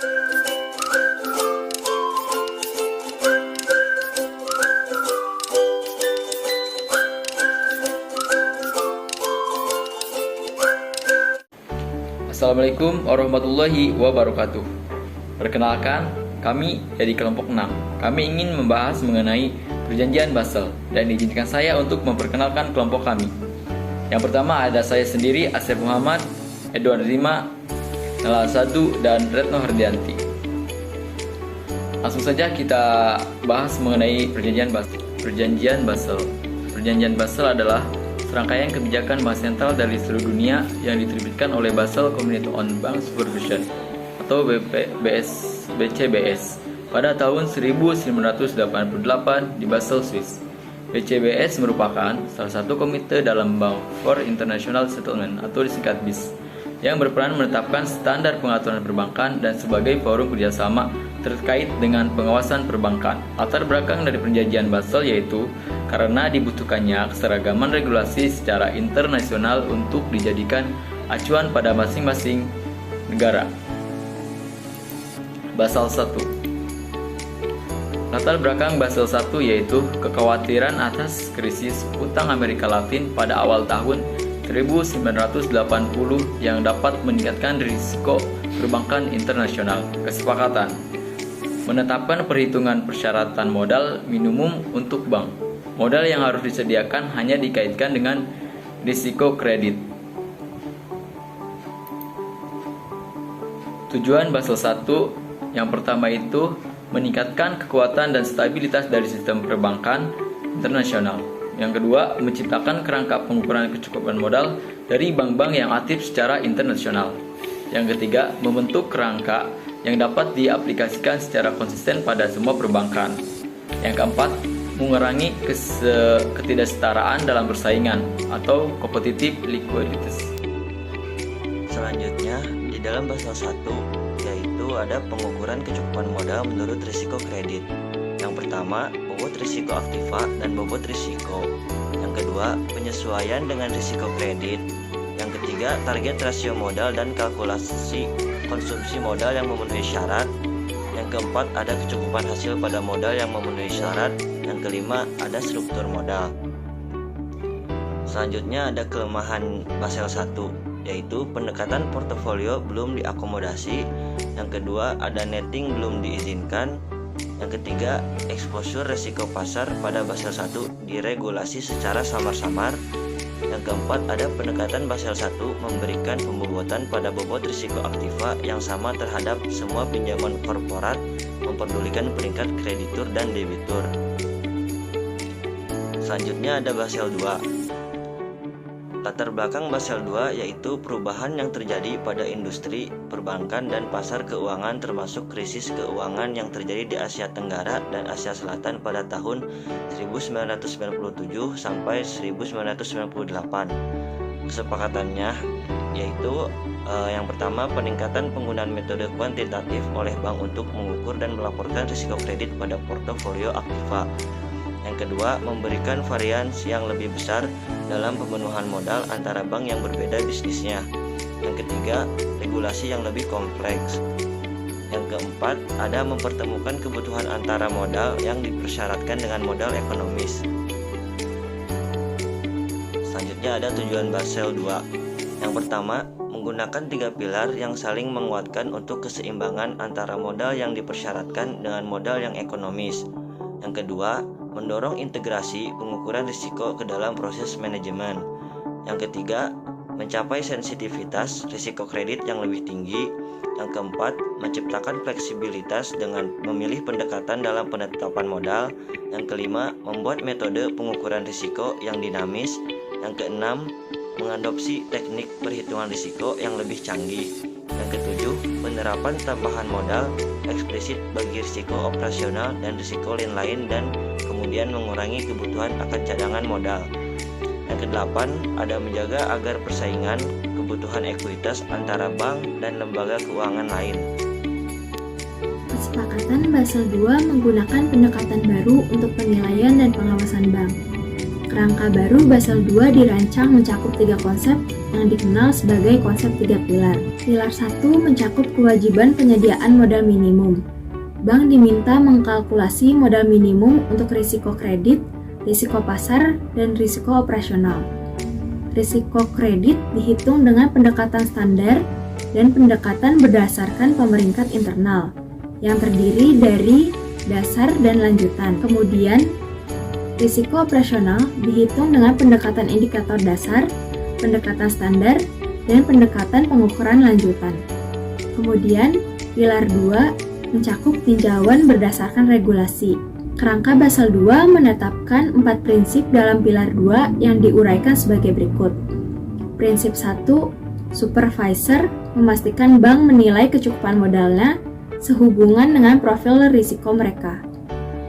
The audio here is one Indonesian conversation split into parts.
Assalamualaikum warahmatullahi wabarakatuh. Perkenalkan, kami dari kelompok 6. Kami ingin membahas mengenai Perjanjian Basel dan izinkan saya untuk memperkenalkan kelompok kami. Yang pertama ada saya sendiri, Asep Muhammad, Edward Rima, Nala Sadu, dan Retno Hardianti. Langsung saja kita bahas mengenai Perjanjian Basel. Perjanjian Basel adalah serangkaian kebijakan bank sentral dari seluruh dunia yang diterbitkan oleh Basel Community on Bank Supervision atau BCBS pada tahun 1988 di Basel, Swiss. BCBS merupakan salah satu komite dalam Bank for International Settlement atau disingkat BIS yang berperan menetapkan standar pengaturan perbankan dan sebagai forum kerjasama terkait dengan pengawasan perbankan. Latar belakang dari Perjanjian Basel yaitu karena dibutuhkannya keseragaman regulasi secara internasional untuk dijadikan acuan pada masing-masing negara. Basel I. Latar belakang Basel I yaitu kekhawatiran atas krisis utang Amerika Latin pada awal tahun 1980 yang dapat meningkatkan risiko perbankan internasional. Kesepakatan menetapkan perhitungan persyaratan modal minimum untuk bank. Modal yang harus disediakan hanya dikaitkan dengan risiko kredit. Tujuan Basel I yang pertama itu meningkatkan kekuatan dan stabilitas dari sistem perbankan internasional. Yang kedua, menciptakan kerangka pengukuran kecukupan modal dari bank-bank yang aktif secara internasional. Yang ketiga, membentuk kerangka yang dapat diaplikasikan secara konsisten pada semua perbankan. Yang keempat, mengurangi ketidaksetaraan dalam persaingan atau competitive liquidities. Selanjutnya, di dalam Basel I yaitu ada pengukuran kecukupan modal menurut risiko kredit. Yang pertama, bobot risiko aktiva dan bobot risiko. Yang kedua, penyesuaian dengan risiko kredit. Yang ketiga, target rasio modal dan kalkulasi konsumsi modal yang memenuhi syarat. Yang keempat, ada kecukupan hasil pada modal yang memenuhi syarat. Yang kelima, ada struktur modal. Selanjutnya ada kelemahan Basel I, yaitu pendekatan portofolio belum diakomodasi. Yang kedua, ada netting belum diizinkan. Yang ketiga, exposure resiko pasar pada Basel I diregulasi secara samar-samar. Yang keempat, ada pendekatan Basel I memberikan pembobotan pada bobot risiko aktiva yang sama terhadap semua pinjaman korporat, memperdulikan peringkat kreditur dan debitur. Selanjutnya ada Basel II. Latar belakang Basel II yaitu perubahan yang terjadi pada industri, perbankan, dan pasar keuangan termasuk krisis keuangan yang terjadi di Asia Tenggara dan Asia Selatan pada tahun 1997 sampai 1998. Kesepakatannya yaitu yang pertama, peningkatan penggunaan metode kuantitatif oleh bank untuk mengukur dan melaporkan risiko kredit pada portofolio aktiva. Yang kedua, memberikan varians yang lebih besar dalam pemenuhan modal antara bank yang berbeda bisnisnya. Yang ketiga, regulasi yang lebih kompleks. Yang keempat, ada mempertemukan kebutuhan antara modal yang dipersyaratkan dengan modal ekonomis. Selanjutnya ada tujuan Basel II. Yang pertama, menggunakan 3 pilar yang saling menguatkan untuk keseimbangan antara modal yang dipersyaratkan dengan modal yang ekonomis. Yang kedua, mendorong integrasi pengukuran risiko ke dalam proses manajemen. Yang ketiga, mencapai sensitivitas risiko kredit yang lebih tinggi. Yang keempat, menciptakan fleksibilitas dengan memilih pendekatan dalam penetapan modal. Yang kelima, membuat metode pengukuran risiko yang dinamis. Yang keenam, mengadopsi teknik perhitungan risiko yang lebih canggih. Yang ketujuh, penerapan tambahan modal eksplisit bagi risiko operasional dan risiko lain-lain dan kemudian mengurangi kebutuhan akan cadangan modal. Yang kedelapan, ada menjaga agar persaingan kebutuhan ekuitas antara bank dan lembaga keuangan lain. Kesepakatan Basel II menggunakan pendekatan baru untuk penilaian dan pengawasan bank. Kerangka baru Basel II dirancang mencakup 3 konsep yang dikenal sebagai konsep 3 pilar. Pilar 1 mencakup kewajiban penyediaan modal minimum. Bank diminta mengkalkulasi modal minimum untuk risiko kredit, risiko pasar, dan risiko operasional. Risiko kredit dihitung dengan pendekatan standar dan pendekatan berdasarkan pemeringkat internal, yang terdiri dari dasar dan lanjutan. Kemudian, risiko operasional dihitung dengan pendekatan indikator dasar, pendekatan standar, dan pendekatan pengukuran lanjutan. Kemudian, pilar 2 mencakup tinjauan berdasarkan regulasi. Kerangka Basel II menetapkan 4 prinsip dalam pilar 2 yang diuraikan sebagai berikut. Prinsip 1, supervisor memastikan bank menilai kecukupan modalnya sehubungan dengan profil risiko mereka.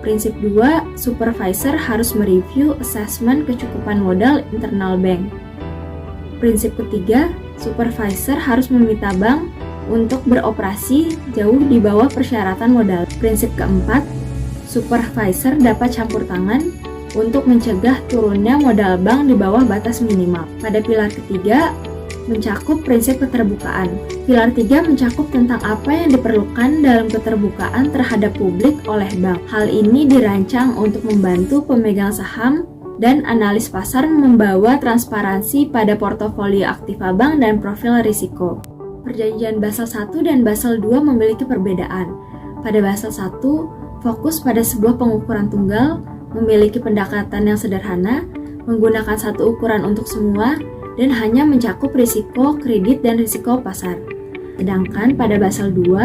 Prinsip 2, supervisor harus mereview asesmen kecukupan modal internal bank. Prinsip ketiga, supervisor harus meminta bank untuk beroperasi jauh di bawah persyaratan modal. Prinsip keempat, supervisor dapat campur tangan untuk mencegah turunnya modal bank di bawah batas minimal. Pada pilar ketiga, mencakup prinsip keterbukaan. Pilar 3 mencakup tentang apa yang diperlukan dalam keterbukaan terhadap publik oleh bank. Hal ini dirancang untuk membantu pemegang saham dan analis pasar membawa transparansi pada portofolio aktiva bank dan profil risiko. Perjanjian Basel I dan Basel II memiliki perbedaan. Pada Basel I, fokus pada sebuah pengukuran tunggal, memiliki pendekatan yang sederhana, menggunakan satu ukuran untuk semua, dan hanya mencakup risiko kredit dan risiko pasar. Sedangkan pada Basel II,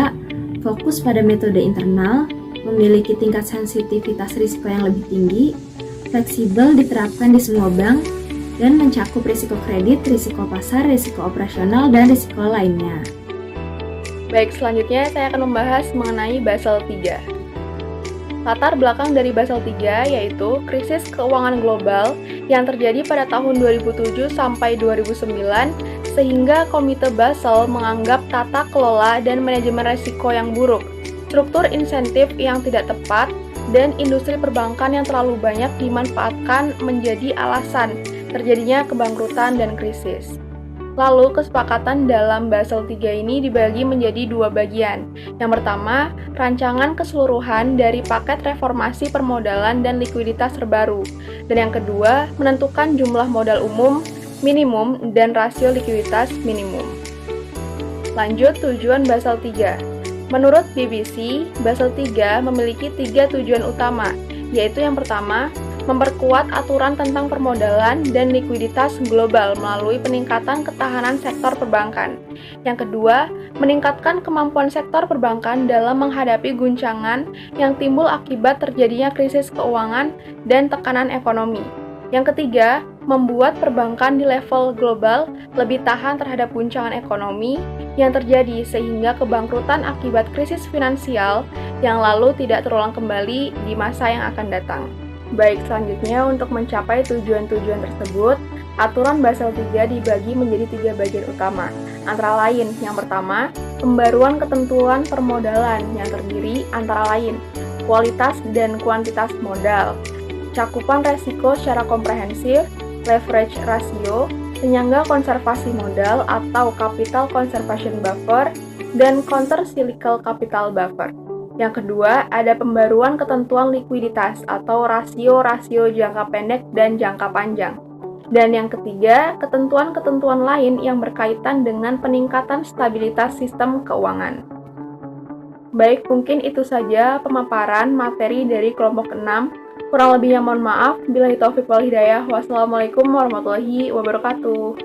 fokus pada metode internal, memiliki tingkat sensitivitas risiko yang lebih tinggi, fleksibel diterapkan di semua bank, dan mencakup risiko kredit, risiko pasar, risiko operasional, dan risiko lainnya. Baik, selanjutnya saya akan membahas mengenai Basel III. Latar belakang dari Basel III yaitu krisis keuangan global yang terjadi pada tahun 2007 sampai 2009 sehingga Komite Basel menganggap tata kelola dan manajemen risiko yang buruk, struktur insentif yang tidak tepat, dan industri perbankan yang terlalu banyak dimanfaatkan menjadi alasan terjadinya kebangkrutan dan krisis. Lalu, kesepakatan dalam Basel III ini dibagi menjadi 2 bagian. Yang pertama, rancangan keseluruhan dari paket reformasi permodalan dan likuiditas terbaru. Dan yang kedua, menentukan jumlah modal umum, minimum, dan rasio likuiditas minimum. Lanjut, tujuan Basel III. Menurut BBC, Basel III memiliki 3 tujuan utama, yaitu yang pertama, memperkuat aturan tentang permodalan dan likuiditas global melalui peningkatan ketahanan sektor perbankan. Yang kedua, meningkatkan kemampuan sektor perbankan dalam menghadapi guncangan yang timbul akibat terjadinya krisis keuangan dan tekanan ekonomi. Yang ketiga, membuat perbankan di level global lebih tahan terhadap guncangan ekonomi yang terjadi sehingga kebangkrutan akibat krisis finansial yang lalu tidak terulang kembali di masa yang akan datang. Baik, selanjutnya untuk mencapai tujuan-tujuan tersebut, aturan Basel III dibagi menjadi 3 bagian utama. Antara lain, yang pertama, pembaruan ketentuan permodalan yang terdiri antara lain kualitas dan kuantitas modal, cakupan resiko secara komprehensif, leverage ratio, penyangga konservasi modal atau capital conservation buffer, dan counter-cyclical capital buffer. Yang kedua, ada pembaruan ketentuan likuiditas atau rasio-rasio jangka pendek dan jangka panjang. Dan yang ketiga, ketentuan-ketentuan lain yang berkaitan dengan peningkatan stabilitas sistem keuangan. Baik, mungkin itu saja pemaparan materi dari kelompok 6. Kurang lebihnya mohon maaf. Billahi taufiq wal hidayah. Wassalamualaikum warahmatullahi wabarakatuh.